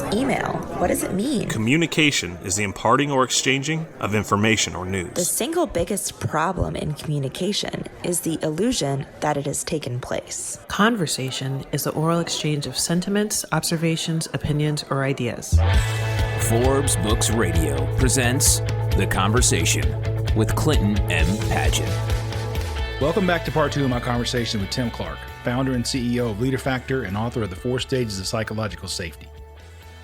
this email? What does it mean? Communication is the imparting or exchanging of information or news. The single biggest problem in communication is the illusion that it has taken place. Conversation is the oral exchange of sentiments, observations, opinions, or ideas. Forbes Books Radio presents The Conversation with Clinton M. Padgett. Welcome back to part two of my conversation with Tim Clark, founder and CEO of LeaderFactor and author of The 4 Stages of Psychological Safety.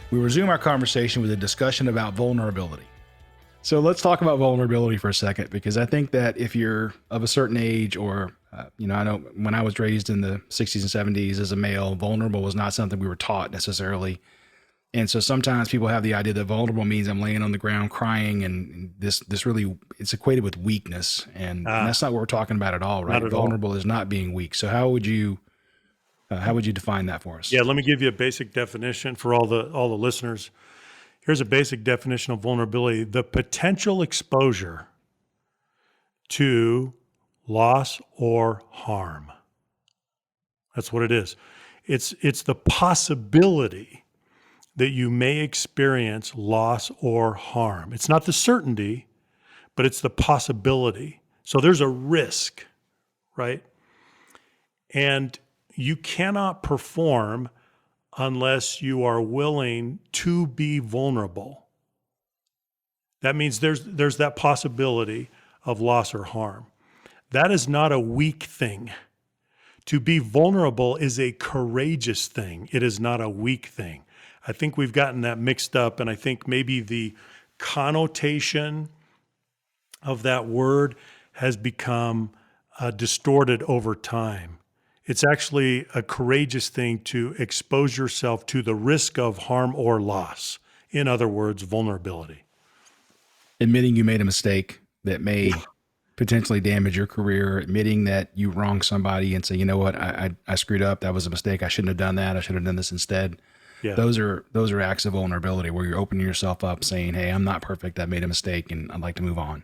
We resume our conversation with a discussion about vulnerability. So let's talk about vulnerability for a second, because I think that if you're of a certain age or, I know when I was raised in the 60s and 70s as a male, vulnerable was not something we were taught necessarily. And so sometimes people have the idea that vulnerable means I'm laying on the ground crying, and this really, it's equated with weakness. And that's not what we're talking about at all, right? Vulnerable is not being weak. So how would you define that for us? Yeah, let me give you a basic definition for all the listeners. Here's a basic definition of vulnerability: the potential exposure to loss or harm. That's what it is. It's the possibility that you may experience loss or harm. It's not the certainty, but it's the possibility. So there's a risk, right? And you cannot perform unless you are willing to be vulnerable. That means there's that possibility of loss or harm. That is not a weak thing. To be vulnerable is a courageous thing. It is not a weak thing. I think we've gotten that mixed up, and I think maybe the connotation of that word has become distorted over time. It's actually a courageous thing to expose yourself to the risk of harm or loss. In other words, vulnerability. Admitting you made a mistake that may potentially damage your career, admitting that you wronged somebody and say, you know what, I screwed up. That was a mistake. I shouldn't have done that. I should have done this instead. Yeah. Those are acts of vulnerability where you're opening yourself up saying, hey, I'm not perfect. I made a mistake and I'd like to move on.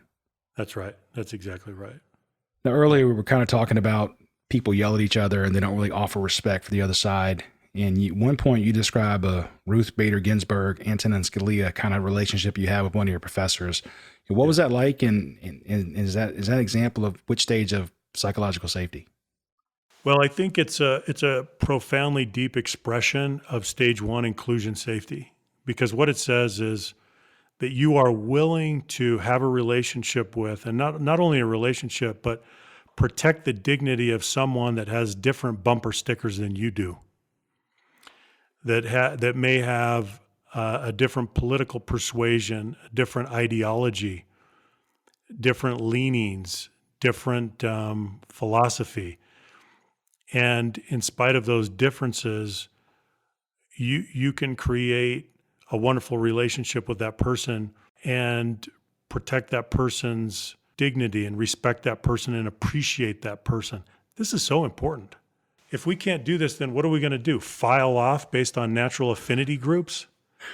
That's right. That's exactly right. Now, earlier we were kind of talking about people yell at each other and they don't really offer respect for the other side. And at one point you describe a Ruth Bader Ginsburg, Antonin Scalia kind of relationship you had with one of your professors. What was that like? And is that an example of which stage of psychological safety? Well, I think it's a profoundly deep expression of stage 1 inclusion safety, because what it says is that you are willing to have a relationship with, and not only a relationship, but protect the dignity of someone that has different bumper stickers than you do, that may have a different political persuasion, a different ideology, different leanings, different philosophy. And in spite of those differences, you can create a wonderful relationship with that person and protect that person's dignity and respect that person and appreciate that person. This is so important. If we can't do this, then what are we going to do? File off based on natural affinity groups?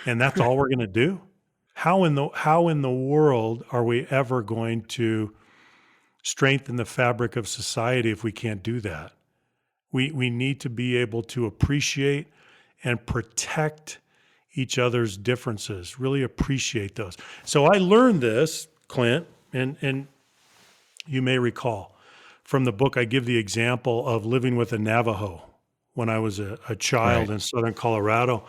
And that's all we're going to do? How in the world are we ever going to strengthen the fabric of society if we can't do that? We need to be able to appreciate and protect each other's differences, really appreciate those. So I learned this, Clint, and you may recall from the book, I give the example of living with a Navajo when I was a child in southern Colorado,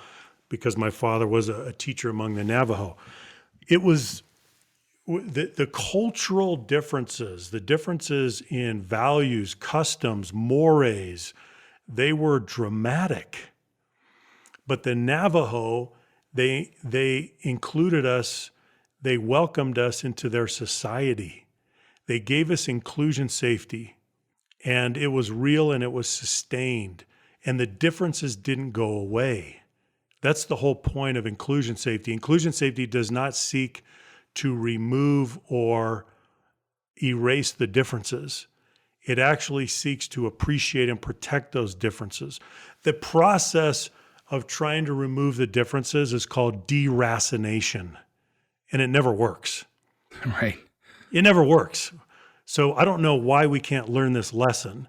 because my father was a teacher among the Navajo. It was the cultural differences, the differences in values, customs, mores, they were dramatic. But the Navajo, they included us, they welcomed us into their society. They gave us inclusion safety, and it was real and it was sustained, and the differences didn't go away. That's the whole point of inclusion safety. Inclusion safety does not seek to remove or erase the differences. It actually seeks to appreciate and protect those differences. The process of trying to remove the differences is called deracination, and it never works. Right. It never works. So I don't know why we can't learn this lesson.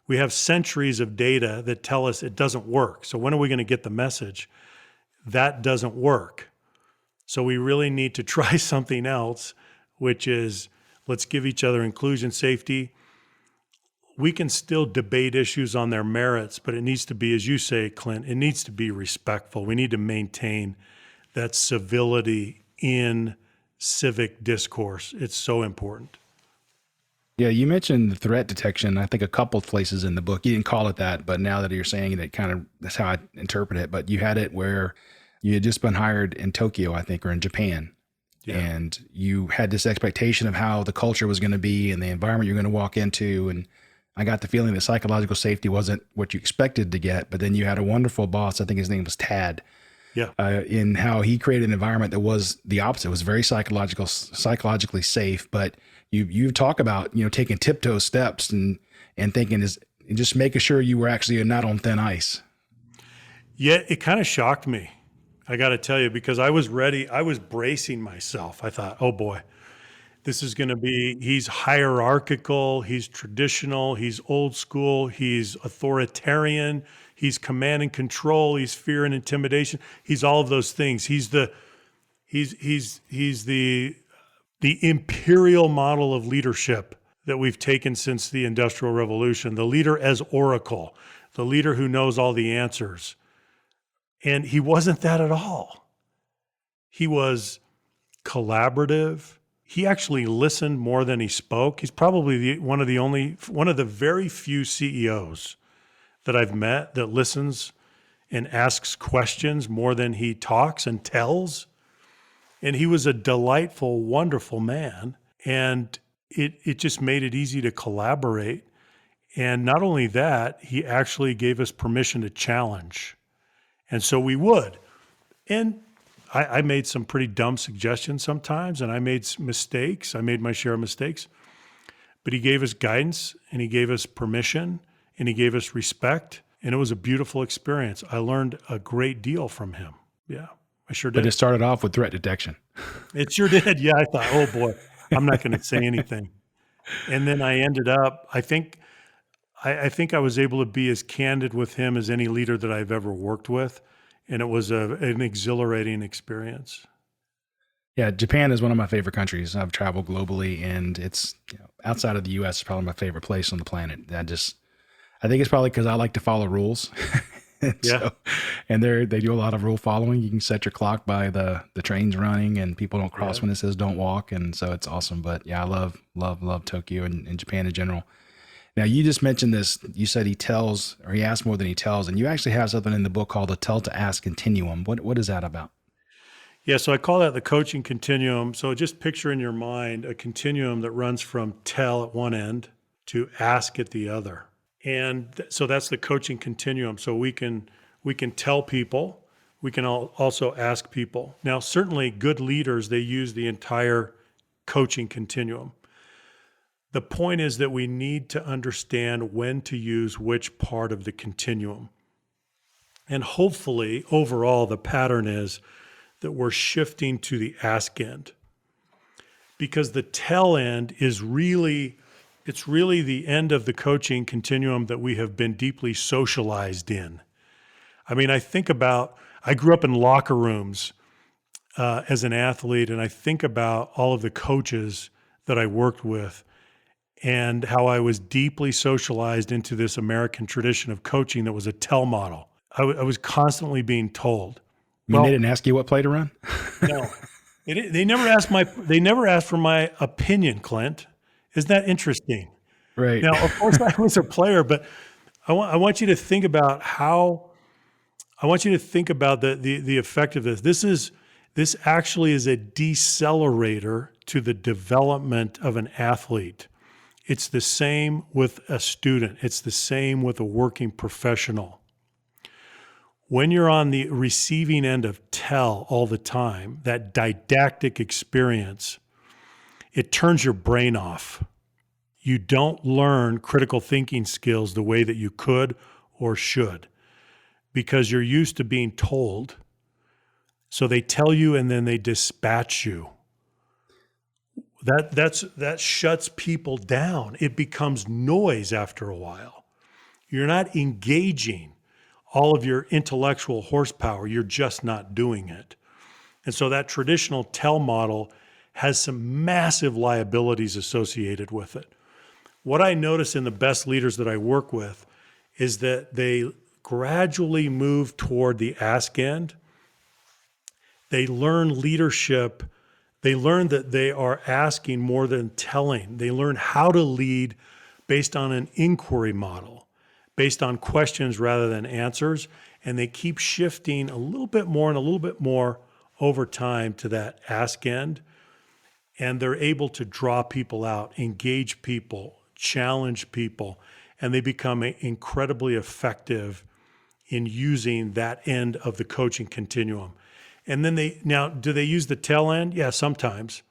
We have centuries of data that tell us it doesn't work. So when are we going to get the message that doesn't work. So we really need to try something else, which is let's give each other inclusion, safety. We can still debate issues on their merits, but it needs to be, as you say, Clint, it needs to be respectful. We need to maintain that civility in civic discourse. It's so important. Yeah, you mentioned the threat detection. I think a couple of places in the book. You didn't call it that, but now that you're saying it, that's how I interpret it. But you had it where you had just been hired in Tokyo, I think, or in Japan. Yeah. And you had this expectation of how the culture was going to be and the environment you're going to walk into. And I got the feeling that psychological safety wasn't what you expected to get. But then you had a wonderful boss. I think his name was Tad. Yeah. In how he created an environment that was the opposite. It was very psychologically safe. But you talk about, taking tiptoe steps and thinking just making sure you were actually not on thin ice. Yeah, it kind of shocked me. I got to tell you, because I was ready. I was bracing myself. I thought, oh boy, this is going to be, he's hierarchical, he's traditional, he's old school, he's authoritarian, he's command and control, he's fear and intimidation. He's all of those things. He's the imperial model of leadership that we've taken since the Industrial Revolution. The leader as oracle, the leader who knows all the answers. And he wasn't that at all. He was collaborative. He actually listened more than he spoke. He's probably one of the very few CEOs that I've met that listens and asks questions more than he talks and tells. And he was a delightful, wonderful man. And it just made it easy to collaborate. And not only that, he actually gave us permission to challenge. And so we would. And I made some pretty dumb suggestions sometimes, and I made mistakes. I made my share of mistakes. But he gave us guidance, and he gave us permission, and he gave us respect. And it was a beautiful experience. I learned a great deal from him. Yeah, I sure did. But it started off with threat detection. It sure did. Yeah, I thought, oh boy, I'm not going to say anything. And then I ended up, I think I was able to be as candid with him as any leader that I've ever worked with. And it was an exhilarating experience. Yeah, Japan is one of my favorite countries. I've traveled globally, and it's outside of the U.S. is probably my favorite place on the planet. I think it's probably because I like to follow rules. Yeah. And they do a lot of rule following. You can set your clock by the trains running, and people don't cross when it says don't walk. And so it's awesome. But yeah, I love Tokyo and Japan in general. Now, you just mentioned this. You said he asks more than he tells. And you actually have something in the book called the Tell to Ask Continuum. What is that about? Yeah, so I call that the coaching continuum. So just picture in your mind a continuum that runs from tell at one end to ask at the other. And so that's the coaching continuum. So we can tell people, we can also ask people. Now, certainly good leaders, they use the entire coaching continuum. The point is that we need to understand when to use which part of the continuum. And hopefully, overall, the pattern is that we're shifting to the ask end. Because the tell end is really the end of the coaching continuum that we have been deeply socialized in. I mean, I grew up in locker rooms as an athlete, and I think about all of the coaches that I worked with and how I was deeply socialized into this American tradition of coaching that was a tell model. I was constantly being told. They didn't ask you what play to run? No. They never asked for my opinion, Clint. Isn't that interesting? Right. Now, of course, I was a player, but I want you to think about the effect of this. This actually is a decelerator to the development of an athlete. It's the same with a student. It's the same with a working professional. When you're on the receiving end of tell all the time, that didactic experience, it turns your brain off. You don't learn critical thinking skills the way that you could or should because you're used to being told. So they tell you and then they dispatch you. That shuts people down. It becomes noise after a while. You're not engaging. all of your intellectual horsepower, you're just not doing it. And so that traditional tell model has some massive liabilities associated with it. What I notice in the best leaders that I work with is that they gradually move toward the ask end. They learn leadership. They learn that they are asking more than telling. They learn how to lead based on an inquiry model, based on questions rather than answers. And they keep shifting a little bit more and a little bit more over time to that ask end. And they're able to draw people out, engage people, challenge people, and they become incredibly effective in using that end of the coaching continuum. And then do they use the tail end? Yeah, sometimes.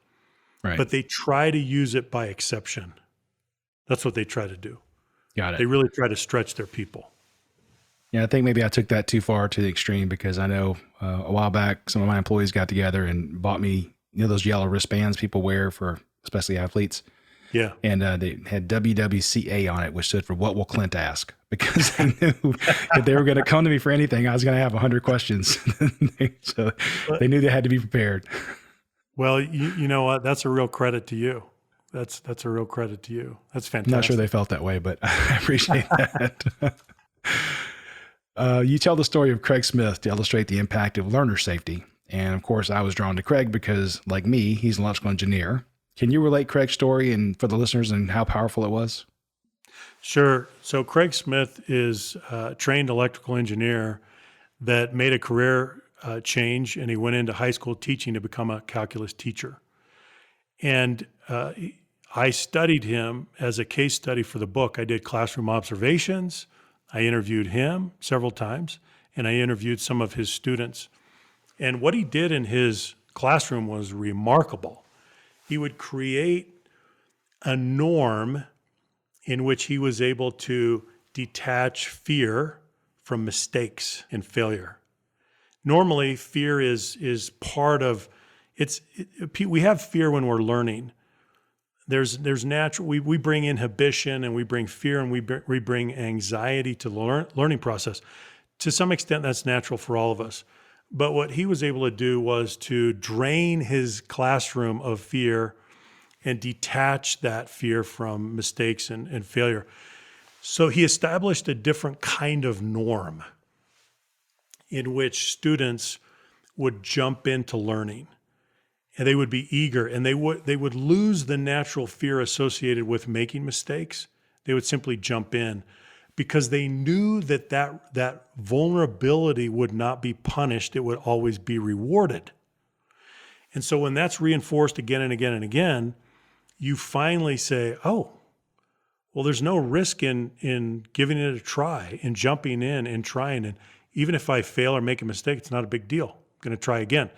Right. But they try to use it by exception. That's what they try to do. Got it. They really try to stretch their people. Yeah, I think maybe I took that too far to the extreme, because I know a while back, some of my employees got together and bought me, those yellow wristbands people wear for especially athletes. Yeah. And they had WWCA on it, which stood for What Will Clint Ask? Because they knew if they were going to come to me for anything, I was going to have 100 questions. So they knew they had to be prepared. Well, you know what? That's a real credit to you. That's a real credit to you. That's fantastic. I'm not sure they felt that way, but I appreciate that. You tell the story of Craig Smith to illustrate the impact of learner safety. And of course, I was drawn to Craig because, like me, he's an electrical engineer. Can you relate Craig's story and for the listeners and how powerful it was? Sure. So Craig Smith is a trained electrical engineer that made a career change, and he went into high school teaching to become a calculus teacher. And I studied him as a case study for the book. I did classroom observations. I interviewed him several times, and I interviewed some of his students. And what he did in his classroom was remarkable. He would create a norm in which he was able to detach fear from mistakes and failure. Normally, fear is part of we have fear when we're learning. There's natural, we bring inhibition and we bring fear and we bring anxiety to the learning process. To some extent, that's natural for all of us. But what he was able to do was to drain his classroom of fear and detach that fear from mistakes and failure. So he established a different kind of norm in which students would jump into learning, and they would be eager, and they would lose the natural fear associated with making mistakes. They would simply jump in because they knew that vulnerability would not be punished. It would always be rewarded. And so when that's reinforced again and again and again, you finally say, oh, well, there's no risk in giving it a try, in jumping in and trying. And even if I fail or make a mistake, it's not a big deal. I'm going to try again.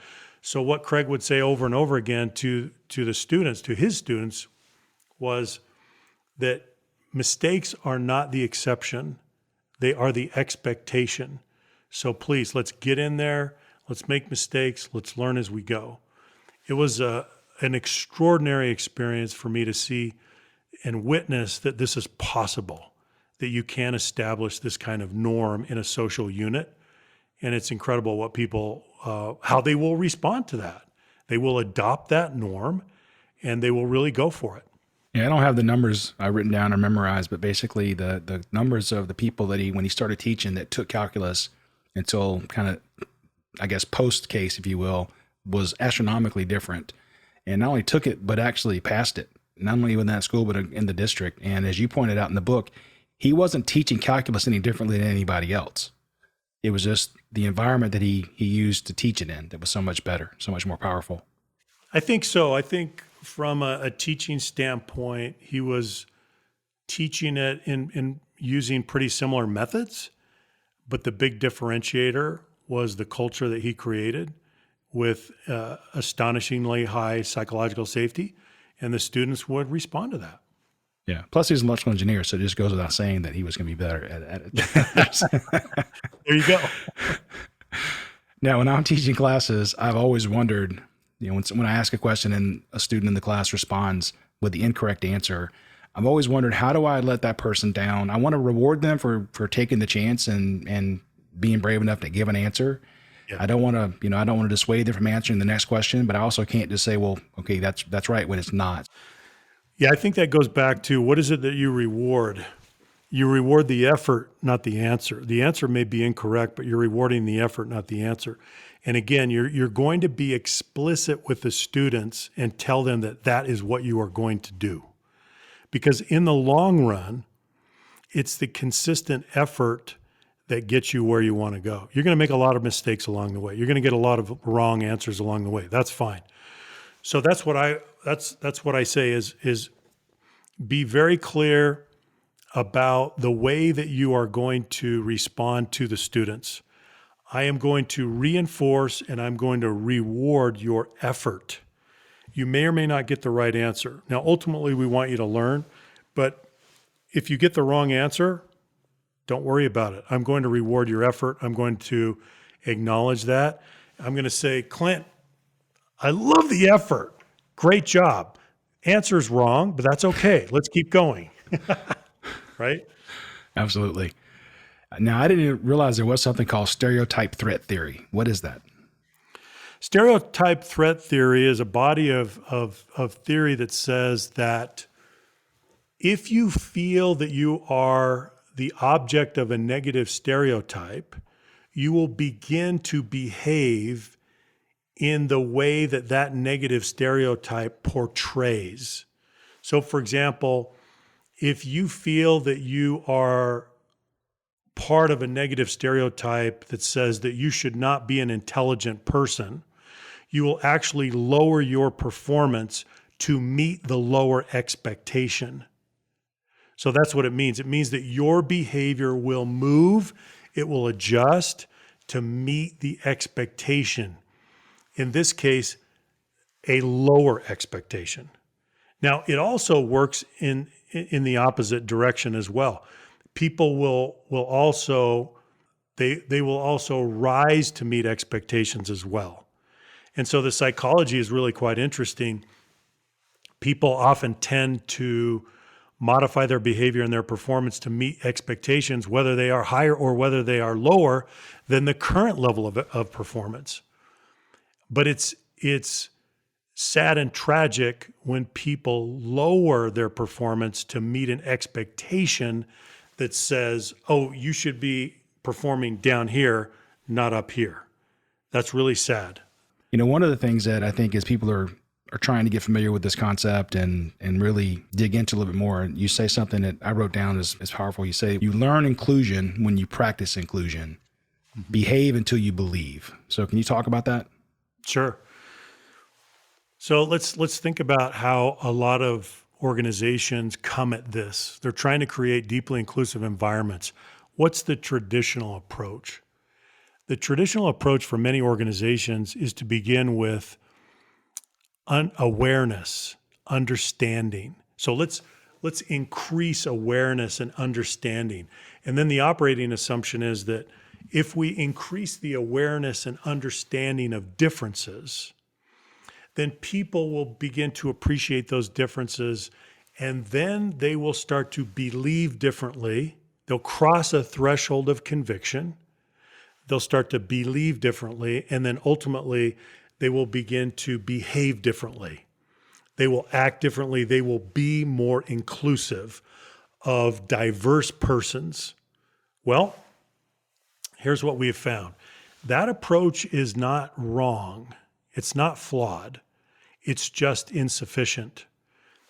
So what Craig would say over and over again to the students, to his students, was that mistakes are not the exception. They are the expectation. So please, let's get in there. Let's make mistakes. Let's learn as we go. It was an extraordinary experience for me to see and witness that this is possible, that you can establish this kind of norm in a social unit. And it's incredible what people, how they will respond to that. They will adopt that norm and they will really go for it. Yeah, I don't have the numbers I've written down or memorized, but basically the numbers of the people that when he started teaching that took calculus until kind of, I guess, post case, if you will, was astronomically different. And not only took it, but actually passed it, not only within that school, but in the district. And as you pointed out in the book, he wasn't teaching calculus any differently than anybody else. It was just the environment that he used to teach it in that was so much better, so much more powerful. I think so. I think from a teaching standpoint, he was teaching it in using pretty similar methods, but the big differentiator was the culture that he created with astonishingly high psychological safety, and the students would respond to that. Yeah. Plus, he's an electrical engineer, so it just goes without saying that he was going to be better at it. There you go. Now, when I'm teaching classes, I've always wondered, when I ask a question and a student in the class responds with the incorrect answer, I've always wondered, how do I let that person down? I want to reward them for taking the chance and being brave enough to give an answer. Yeah. I don't want to dissuade them from answering the next question, but I also can't just say, well, okay, that's right, when it's not. Yeah, I think that goes back to what is it that you reward? You reward the effort, not the answer. The answer may be incorrect, but you're rewarding the effort, not the answer. And again, you're going to be explicit with the students and tell them that that is what you are going to do. Because in the long run, it's the consistent effort that gets you where you want to go. You're going to make a lot of mistakes along the way. You're going to get a lot of wrong answers along the way. That's fine. So that's what I say is be very clear about the way that you are going to respond to the students. I am going to reinforce and I'm going to reward your effort. You may or may not get the right answer. Now, ultimately, we want you to learn, but if you get the wrong answer, don't worry about it. I'm going to reward your effort. I'm going to acknowledge that. I'm going to say, Clint, I love the effort. Great job. Answer's wrong, but that's okay. Let's keep going. Right? Absolutely. Now, I didn't realize there was something called stereotype threat theory. What is that? Stereotype threat theory is a body of theory that says that if you feel that you are the object of a negative stereotype, you will begin to behave in the way that that negative stereotype portrays. So, for example, if you feel that you are part of a negative stereotype that says that you should not be an intelligent person, you will actually lower your performance to meet the lower expectation. So that's what it means. It means that your behavior will move, it will adjust to meet the expectation. In this case, a lower expectation. Now, it also works in the opposite direction as well. People will also rise to meet expectations as well. And so the psychology is really quite interesting. People often tend to modify their behavior and their performance to meet expectations, whether they are higher or whether they are lower than the current level of performance. But it's sad and tragic when people lower their performance to meet an expectation that says, oh, you should be performing down here, not up here. That's really sad. You know, one of the things that I think is people are trying to get familiar with this concept and really dig into a little bit more. You say something that I wrote down is powerful. You say, you learn inclusion when you practice inclusion. Behave until you believe. So can you talk about that? Sure. So let's think about how a lot of organizations come at this. They're trying to create deeply inclusive environments. What's the traditional approach? The traditional approach for many organizations is to begin with awareness, understanding. So let's increase awareness and understanding. And then the operating assumption is that if we increase the awareness and understanding of differences, then people will begin to appreciate those differences, and then they will start to believe differently. They'll cross a threshold of conviction. They'll start to believe differently, and then ultimately they will begin to behave differently. They will act differently. They will be more inclusive of diverse persons. Well, here's what we have found. That approach is not wrong. It's not flawed. It's just insufficient.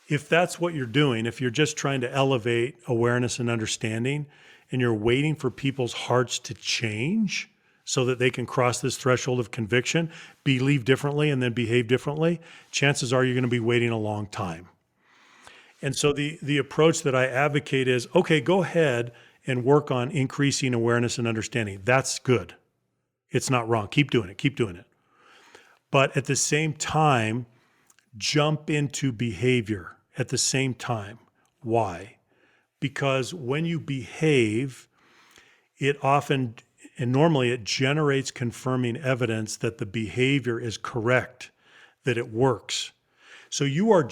If that's what you're doing, if you're just trying to elevate awareness and understanding, and you're waiting for people's hearts to change so that they can cross this threshold of conviction, believe differently, and then behave differently, chances are you're going to be waiting a long time. And so the approach that I advocate is, okay, go ahead and work on increasing awareness and understanding. That's good. It's not wrong. Keep doing it. Keep doing it. But at the same time, jump into behavior at the same time. Why? Because when you behave, it often and normally it generates confirming evidence that the behavior is correct, that it works. So you're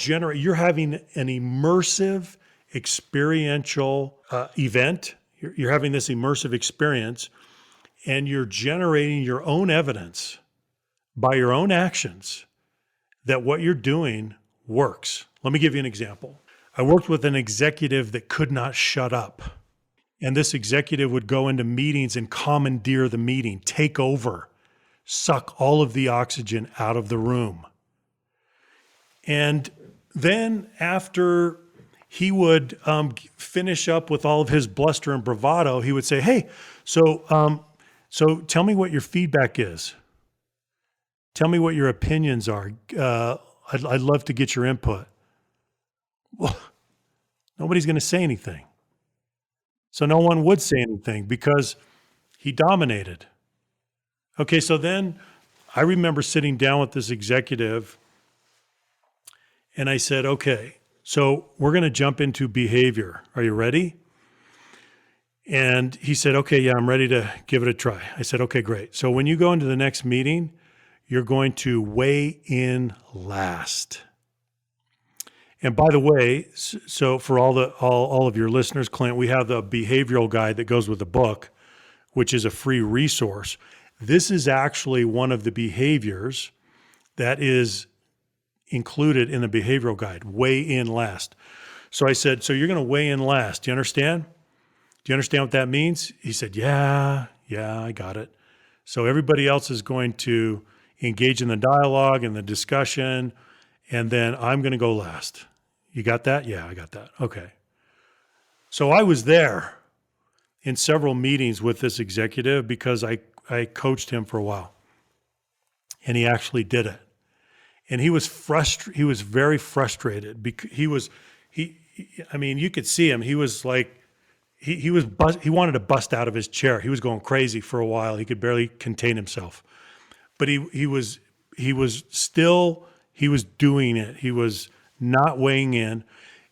having an immersive experiential event. You're having this immersive experience, and you're generating your own evidence by your own actions that what you're doing works. Let me give you an example. I worked with an executive that could not shut up. And this executive would go into meetings and commandeer the meeting, take over, suck all of the oxygen out of the room. And then after he would finish up with all of his bluster and bravado, he would say, hey, so tell me what your feedback is. Tell me what your opinions are. I'd love to get your input. Well, nobody's going to say anything. So no one would say anything because he dominated. Okay, so then I remember sitting down with this executive and I said, okay, so we're going to jump into behavior. Are you ready? And he said, okay, yeah, I'm ready to give it a try. I said, okay, great. So when you go into the next meeting, you're going to weigh in last. And by the way, so for all of your listeners, Clint, we have the behavioral guide that goes with the book, which is a free resource. This is actually one of the behaviors that is included in the behavioral guide, weigh in last. So I said, so you're going to weigh in last. Do you understand? Do you understand what that means? He said, yeah, I got it. So everybody else is going to engage in the dialogue and the discussion, and then I'm going to go last. You got that? Yeah, I got that. Okay. So I was there in several meetings with this executive because I coached him for a while, and he actually did it. And he was he was very frustrated because I mean, you could see him. He was like, he wanted to bust out of his chair. He was going crazy for a while. He could barely contain himself, but he was doing it. He was not weighing in.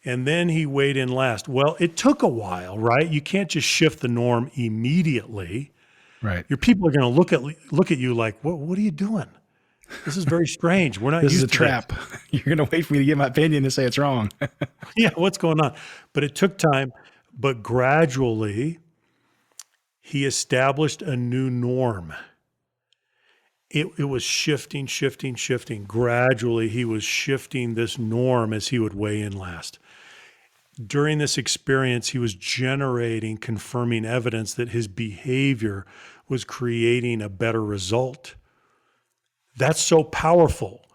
And then he weighed in last. Well, it took a while, right? You can't just shift the norm immediately. Right. Your people are going to look at you like, what are you doing? This is very strange. We're not This is used a to trap. You're going to wait for me to give my opinion and say it's wrong. Yeah, what's going on? But it took time. But gradually, he established a new norm. It was shifting. Gradually, he was shifting this norm as he would weigh in last. During this experience, he was generating confirming evidence that his behavior was creating a better result. That's so powerful.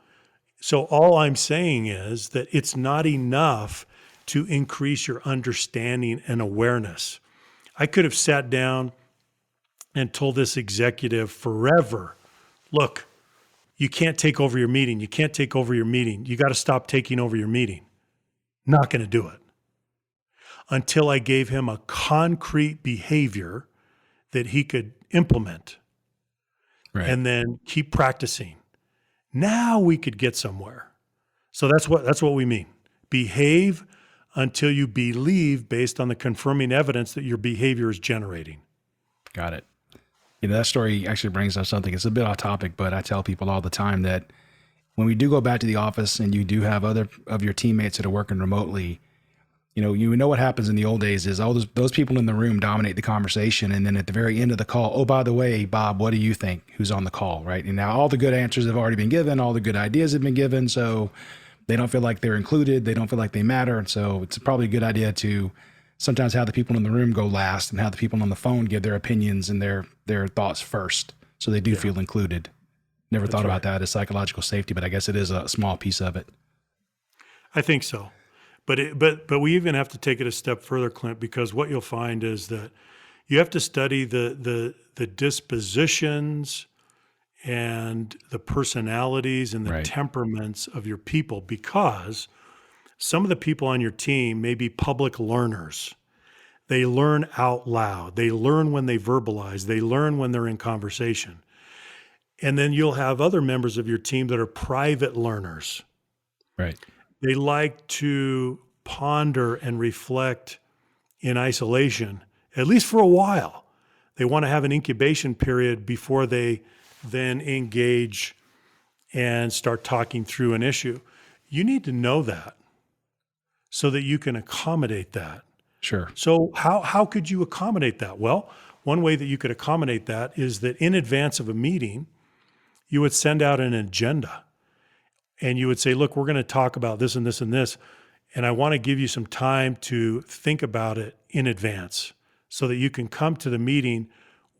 So all I'm saying is that it's not enough to increase your understanding and awareness. I could have sat down and told this executive forever, look, you can't take over your meeting. You can't take over your meeting. You got to stop taking over your meeting. Not going to do it. Until I gave him a concrete behavior that he could implement. Right. And then keep practicing. Now we could get somewhere. So that's what we mean. Behave until you believe based on the confirming evidence that your behavior is generating. Got it. You know, that story actually brings up something. It's a bit off topic, but I tell people all the time that when we do go back to the office and you do have other of your teammates that are working remotely, you know what happens in the old days is all those people in the room dominate the conversation. And then at the very end of the call, oh, by the way, Bob, what do you think? Who's on the call, right? And now all the good answers have already been given. All the good ideas have been given. So they don't feel like they're included. They don't feel like they matter. And so it's probably a good idea to sometimes have the people in the room go last and have the people on the phone give their opinions and their thoughts first. So they do feel included. Never thought about that as psychological safety, but I guess it is a small piece of it. I think so. But we even have to take it a step further, Clint, because what you'll find is that you have to study the dispositions and the personalities and the temperaments of your people, because some of the people on your team may be public learners. They learn out loud. They learn when they verbalize. They learn when they're in conversation. And then you'll have other members of your team that are private learners. Right. They like to ponder and reflect in isolation, at least for a while. They want to have an incubation period before they then engage and start talking through an issue. You need to know that so that you can accommodate that. Sure. So how could you accommodate that? Well, one way that you could accommodate that is that in advance of a meeting, you would send out an agenda and you would say, look, we're going to talk about this and this and this. And I want to give you some time to think about it in advance so that you can come to the meeting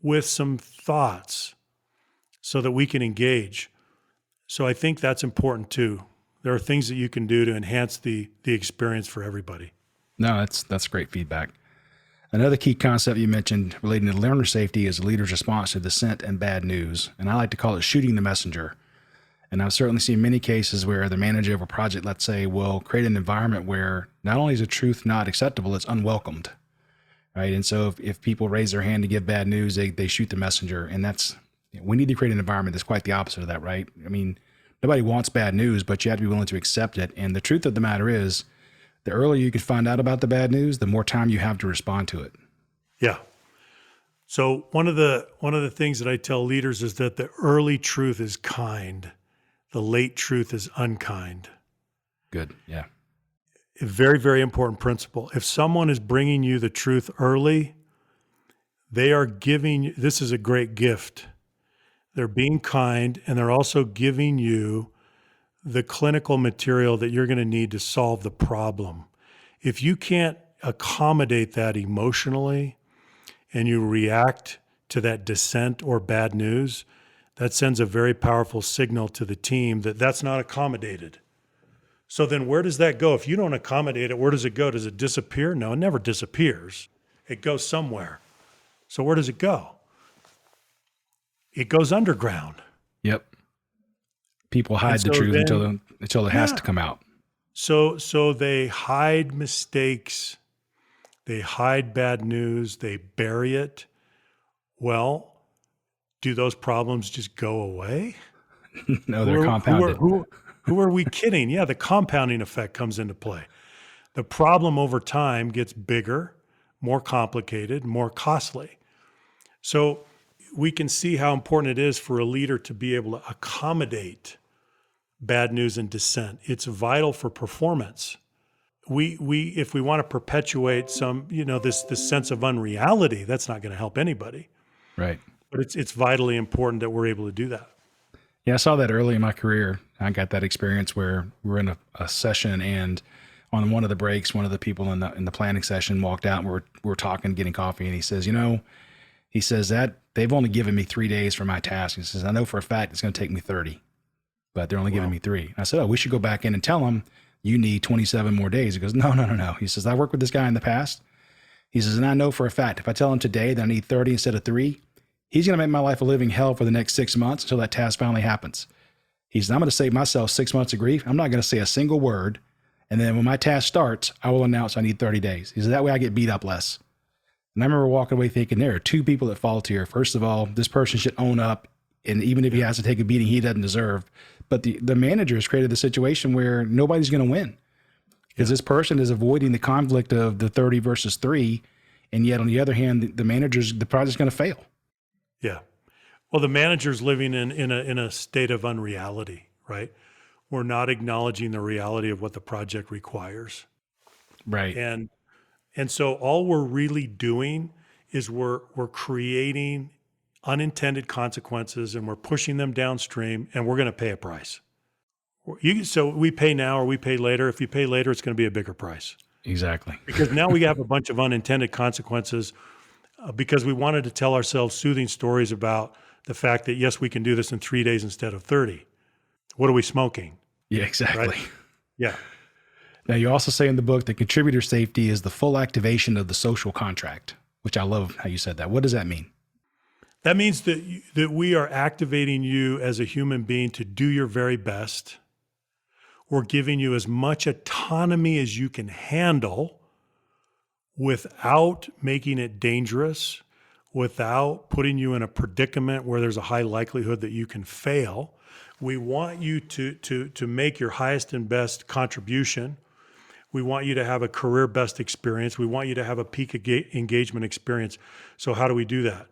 with some thoughts so that we can engage. So I think that's important too. There are things that you can do to enhance the experience for everybody. No, that's great feedback. Another key concept you mentioned relating to learner safety is a leader's response to dissent and bad news. And I like to call it shooting the messenger. And I've certainly seen many cases where the manager of a project, let's say, will create an environment where not only is the truth not acceptable, it's unwelcomed, right? And so if people raise their hand to give bad news, they shoot the messenger. And we need to create an environment that's quite the opposite of that, right? I mean, nobody wants bad news, but you have to be willing to accept it. And the truth of the matter is, the earlier you can find out about the bad news, the more time you have to respond to it. Yeah. So one of the things that I tell leaders is that the early truth is kind. The late truth is unkind. Good. Yeah. A very, very important principle. If someone is bringing you the truth early, they are giving, this is a great gift. They're being kind, and they're also giving you the clinical material that you're going to need to solve the problem. If you can't accommodate that emotionally and you react to that dissent or bad news, that sends a very powerful signal to the team that that's not accommodated. So then where does that go? If you don't accommodate it, where does it go? Does it disappear? No, it never disappears. It goes somewhere. So where does it go? It goes underground. Yep. People hide the truth until it has to come out. So they hide mistakes. They hide bad news. They bury it. Well, do those problems just go away? No, they're compounded. Who are we kidding? Yeah, the compounding effect comes into play. The problem over time gets bigger, more complicated, more costly. So we can see how important it is for a leader to be able to accommodate bad news and dissent. It's vital for performance. If we want to perpetuate some, this sense of unreality, that's not going to help anybody. Right. But it's vitally important that we're able to do that. Yeah, I saw that early in my career. I got that experience where we were in a session, and on one of the breaks, one of the people in the planning session walked out, and we're talking, getting coffee, and he says, that they've only given me 3 days for my task. He says, I know for a fact it's going to take me 30, but they're only giving me 3. And I said, we should go back in and tell them you need 27 more days. He goes, no. He says, I worked with this guy in the past. He says, and I know for a fact, if I tell him today that I need 30 instead of 3, he's going to make my life a living hell for the next 6 months until that task finally happens. He says, I'm going to save myself 6 months of grief. I'm not going to say a single word. And then when my task starts, I will announce I need 30 days. He says, that way I get beat up less. And I remember walking away thinking there are 2 people at fault here. First of all, this person should own up. And even if he has to take a beating he doesn't deserve. But the manager has created the situation where nobody's going to win because this person is avoiding the conflict of the 30 versus 3. And yet on the other hand, the project's going to fail. Yeah. Well, the manager's living in a state of unreality, right? We're not acknowledging the reality of what the project requires. Right. And so all we're really doing is we're creating unintended consequences and we're pushing them downstream and we're going to pay a price. So we pay now or we pay later. If you pay later, it's going to be a bigger price. Exactly. Because now we have a bunch of unintended consequences because we wanted to tell ourselves soothing stories about the fact that, yes, we can do this in 3 days instead of 30. What are we smoking? Yeah, exactly. Right? Yeah. Now, you also say in the book that contributor safety is the full activation of the social contract, which I love how you said that. What does that mean? That means that we are activating you as a human being to do your very best. We're giving you as much autonomy as you can handle without making it dangerous, without putting you in a predicament where there's a high likelihood that you can fail. We want you to make your highest and best contribution. We want you to have a career best experience. We want you to have a peak engagement experience. So how do we do that?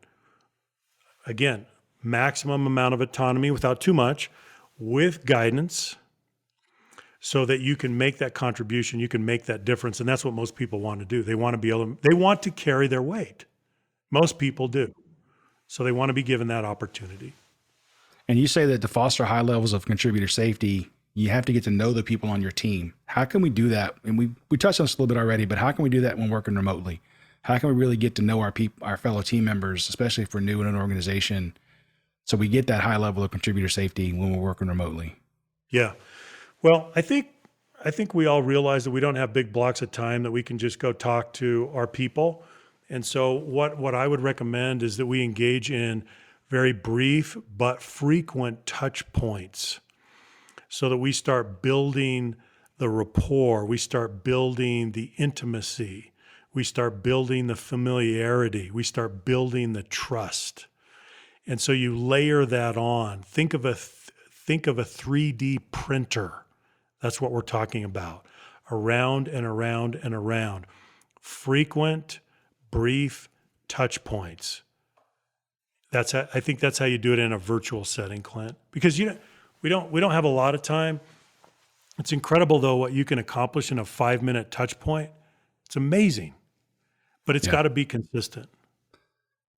Again, maximum amount of autonomy without too much, with guidance, so that you can make that contribution, you can make that difference. And that's what most people want to do. They want to be able to, they want to carry their weight. Most people do. So they want to be given that opportunity. And you say that to foster high levels of contributor safety, you have to get to know the people on your team. How can we do that? And we touched on this a little bit already, but how can we do that when working remotely? How can we really get to know our fellow team members, especially if we're new in an organization, so we get that high level of contributor safety when we're working remotely? Yeah. Well, I think we all realize that we don't have big blocks of time that we can just go talk to our people. And so what I would recommend is that we engage in very brief but frequent touch points so that we start building the rapport, we start building the intimacy, we start building the familiarity, we start building the trust. And so you layer that on. Think of a 3D printer. That's what we're talking about. Around and around and around. Frequent, brief touch points. I think that's how you do it in a virtual setting, Clint. Because we don't have a lot of time. It's incredible though what you can accomplish in a 5-minute touch point. It's amazing. But it's got to be consistent.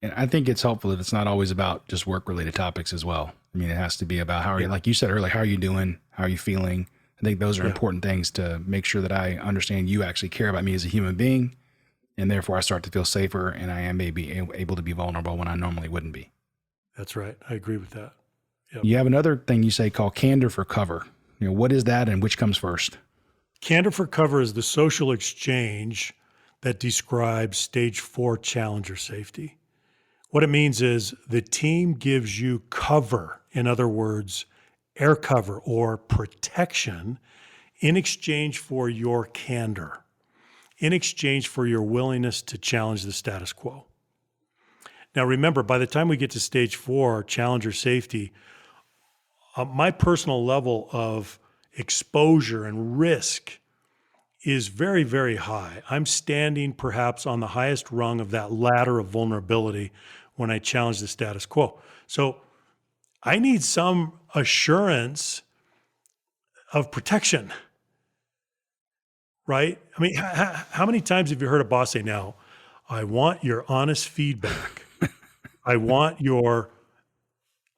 And I think it's helpful that it's not always about just work-related topics as well. I mean, it has to be about how are you, like you said earlier, how are you doing? How are you feeling? I think those are important things to make sure that I understand you actually care about me as a human being, and therefore I start to feel safer and I am maybe able to be vulnerable when I normally wouldn't be. That's right. I agree with that. Yep. You have another thing you say called candor for cover. What is that and which comes first? Candor for cover is the social exchange that describes stage 4 challenger safety. What it means is the team gives you cover, in other words, air cover or protection, in exchange for your candor, in exchange for your willingness to challenge the status quo. Now, remember, by the time we get to stage 4, challenger safety, my personal level of exposure and risk is very, very high. I'm standing perhaps on the highest rung of that ladder of vulnerability when I challenge the status quo. So I need some assurance of protection, right? I mean, how many times have you heard a boss say, now, I want your honest feedback. I want your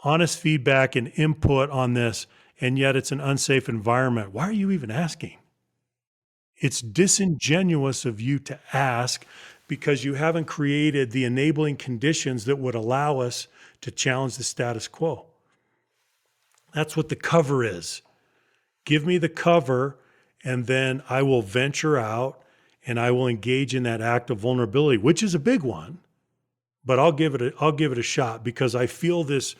honest feedback and input on this, and yet it's an unsafe environment. Why are you even asking? It's disingenuous of you to ask because you haven't created the enabling conditions that would allow us to challenge the status quo. That's what the cover is. Give me the cover, and then I will venture out and I will engage in that act of vulnerability, which is a big one, but I'll give it a shot because I feel this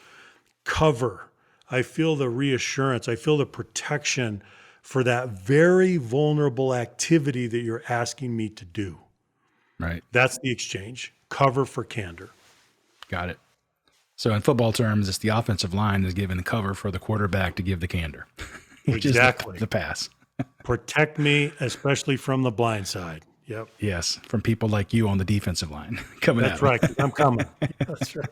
cover. I feel the reassurance. I feel the protection for that very vulnerable activity that you're asking me to do. Right. That's the exchange. Cover for candor. Got it. So in football terms, it's the offensive line is giving the cover for the quarterback to give the candor. Exactly. The pass. Protect me, especially from the blind side. Yep. Yes. From people like you on the defensive line coming That's at me. right. I'm coming. That's right.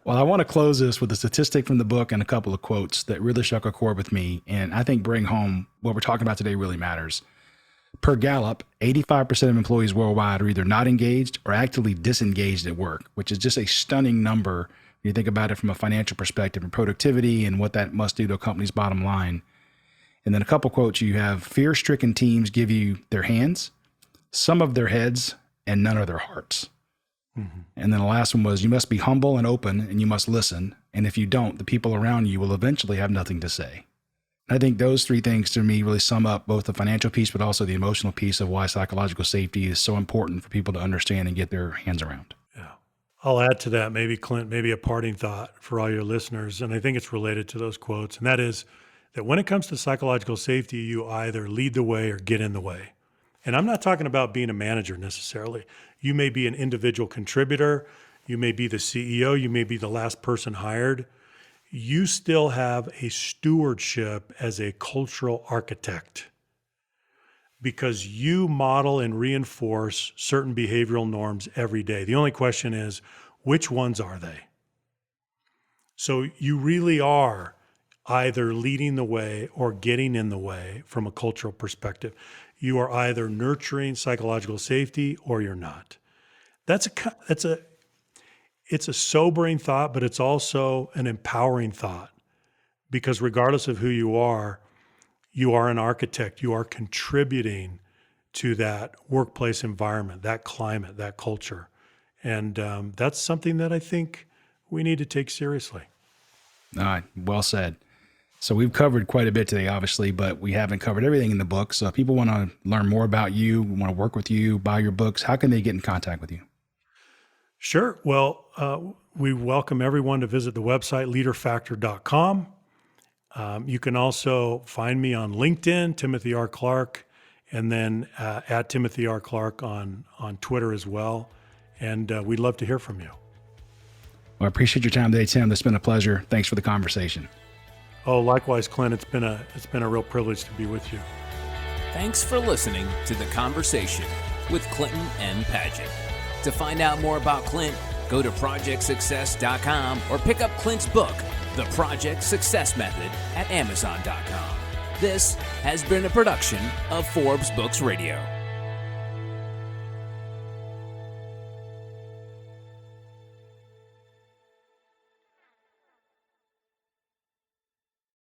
Well, I want to close this with a statistic from the book and a couple of quotes that really struck a chord with me. And I think bring home what we're talking about today really matters. Per Gallup, 85% of employees worldwide are either not engaged or actively disengaged at work, which is just a stunning number when you think about it from a financial perspective and productivity and what that must do to a company's bottom line. And then a couple quotes you have: fear-stricken teams give you their hands, some of their heads, and none of their hearts. Mm-hmm. And then the last one was, you must be humble and open and you must listen. And if you don't, the people around you will eventually have nothing to say. And I think those three things to me really sum up both the financial piece, but also the emotional piece of why psychological safety is so important for people to understand and get their hands around. Yeah. I'll add to that, maybe Clint, maybe a parting thought for all your listeners. And I think it's related to those quotes. And that is that when it comes to psychological safety, you either lead the way or get in the way. And I'm not talking about being a manager necessarily. You may be an individual contributor. You may be the CEO. You may be the last person hired. You still have a stewardship as a cultural architect because you model and reinforce certain behavioral norms every day. The only question is, which ones are they? So you really are either leading the way or getting in the way from a cultural perspective. You are either nurturing psychological safety or you're not. it's a sobering thought, but it's also an empowering thought, because regardless of who you are an architect. You are contributing to that workplace environment, that climate, that culture. And that's something that I think we need to take seriously. All right. Well said. So we've covered quite a bit today, obviously, but we haven't covered everything in the book. So if people want to learn more about you, want to work with you, buy your books, how can they get in contact with you? Sure. Well, we welcome everyone to visit the website, LeaderFactor.com. You can also find me on LinkedIn, Timothy R. Clark, and then at Timothy R. Clark on Twitter as well. And we'd love to hear from you. Well, I appreciate your time today, Tim. It's been a pleasure. Thanks for the conversation. Oh, likewise, Clint. It's been a real privilege to be with you. Thanks for listening to The Conversation with Clinton M. Padgett. To find out more about Clint, go to projectsuccess.com or pick up Clint's book, The Project Success Method, at Amazon.com. This has been a production of Forbes Books Radio.